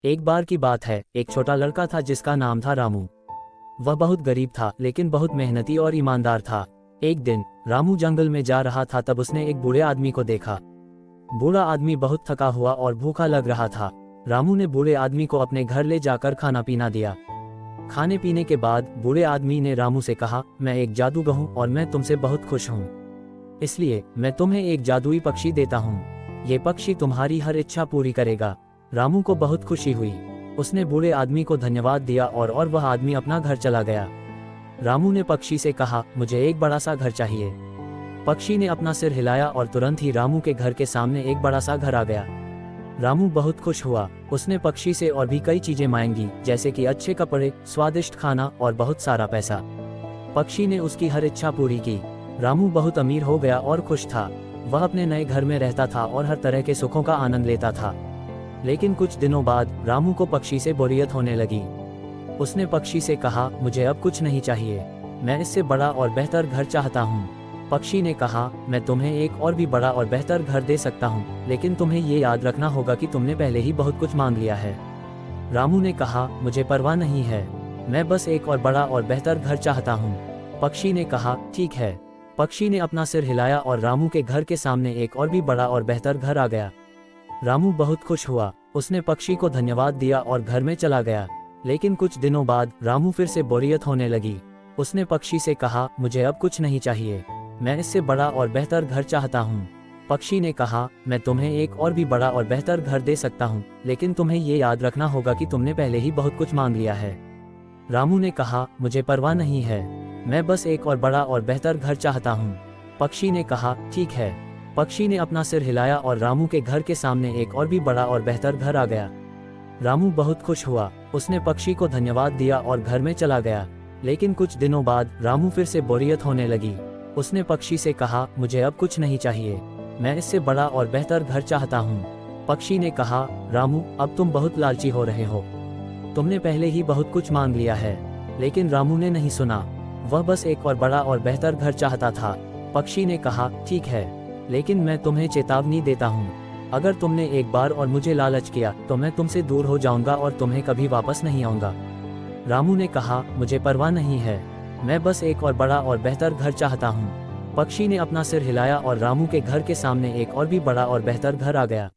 एक बार की बात है, एक छोटा लड़का था जिसका नाम था रामू। वह बहुत गरीब था लेकिन बहुत मेहनती और ईमानदार था। एक दिन रामू जंगल में जा रहा था, तब उसने एक बूढ़े आदमी को देखा। बूढ़ा आदमी बहुत थका हुआ और भूखा लग रहा था। रामू ने बूढ़े आदमी को अपने घर ले जाकर खाना पीना दिया। खाने पीने के बाद बूढ़े आदमी ने रामू से कहा, मैं एक जादूगर हूँ और मैं तुमसे बहुत खुश हूँ, इसलिए मैं तुम्हें एक जादुई पक्षी देता हूँ। ये पक्षी तुम्हारी हर इच्छा पूरी करेगा। रामू को बहुत खुशी हुई। उसने बूढ़े आदमी को धन्यवाद दिया और वह आदमी अपना घर चला गया। रामू ने पक्षी से कहा, मुझे एक बड़ा सा घर चाहिए। पक्षी ने अपना सिर हिलाया और तुरंत ही रामू के घर के सामने एक बड़ा सा घर आ गया। रामू बहुत खुश हुआ। उसने पक्षी से और भी कई चीजें मांगी, जैसे कि अच्छे कपड़े, स्वादिष्ट खाना और बहुत सारा पैसा। पक्षी ने उसकी हर इच्छा पूरी की। रामू बहुत अमीर हो गया और खुश था। वह अपने नए घर में रहता था और हर तरह के सुखों का आनंद लेता था। लेकिन कुछ दिनों बाद रामू को पक्षी से बोरियत होने लगी। उसने पक्षी से कहा, मुझे अब कुछ नहीं चाहिए, मैं इससे बड़ा और बेहतर घर चाहता हूँ। पक्षी ने कहा, मैं तुम्हें एक और भी बड़ा और बेहतर घर दे सकता हूँ, लेकिन तुम्हें ये याद रखना होगा कि तुमने पहले ही बहुत कुछ मांग लिया है। रामू ने कहा, मुझे परवाह नहीं है, मैं बस एक और बड़ा और बेहतर घर चाहता हूँ। पक्षी ने कहा, ठीक है। पक्षी ने अपना सिर हिलाया और रामू के घर के सामने एक और भी बड़ा और बेहतर घर आ गया। रामू बहुत खुश हुआ। उसने पक्षी को धन्यवाद दिया और घर में चला गया। लेकिन कुछ दिनों बाद रामू फिर से बोरियत होने लगी। उसने पक्षी से कहा, मुझे अब कुछ नहीं चाहिए, मैं इससे बड़ा और बेहतर घर चाहता हूँ। पक्षी ने कहा, मैं तुम्हें एक और भी बड़ा और बेहतर घर दे सकता हूँ, लेकिन तुम्हें ये याद रखना होगा कि तुमने पहले ही बहुत कुछ मांग लिया है। रामू ने कहा, मुझे परवाह नहीं है, मैं बस एक और बड़ा और बेहतर घर चाहता हूँ। पक्षी ने कहा, ठीक है। पक्षी ने अपना सिर हिलाया और रामू के घर के सामने एक और भी बड़ा और बेहतर घर आ गया। रामू बहुत खुश हुआ। उसने पक्षी को धन्यवाद दिया और घर में चला गया। लेकिन कुछ दिनों बाद रामू फिर से बोरियत होने लगी। उसने पक्षी से कहा, मुझे अब कुछ नहीं चाहिए, मैं इससे बड़ा और बेहतर घर चाहता हूँ। पक्षी ने कहा, रामू, अब तुम बहुत लालची हो रहे हो, तुमने पहले ही बहुत कुछ मांग लिया है। लेकिन रामू ने नहीं सुना। वह बस एक और बड़ा और बेहतर घर चाहता था। पक्षी ने कहा, ठीक है, लेकिन मैं तुम्हें चेतावनी देता हूँ, अगर तुमने एक बार और मुझे लालच किया तो मैं तुमसे दूर हो जाऊंगा और तुम्हें कभी वापस नहीं आऊंगा। रामू ने कहा, मुझे परवाह नहीं है, मैं बस एक और बड़ा और बेहतर घर चाहता हूँ। पक्षी ने अपना सिर हिलाया और रामू के घर के सामने एक और भी बड़ा और बेहतर घर आ गया।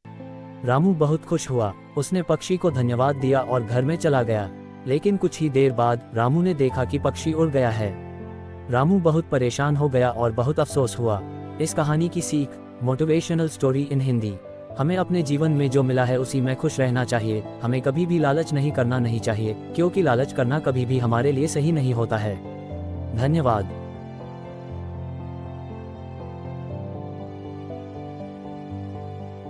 रामू बहुत खुश हुआ। उसने पक्षी को धन्यवाद दिया और घर में चला गया। लेकिन कुछ ही देर बाद रामू ने देखा कि पक्षी उड़ गया है। रामू बहुत परेशान हो गया और बहुत अफसोस हुआ। इस कहानी की सीख, मोटिवेशनल स्टोरी इन हिंदी। हमें अपने जीवन में जो मिला है उसी में खुश रहना चाहिए। हमें कभी भी लालच नहीं करना चाहिए, क्योंकि लालच करना कभी भी हमारे लिए सही नहीं होता है। धन्यवाद।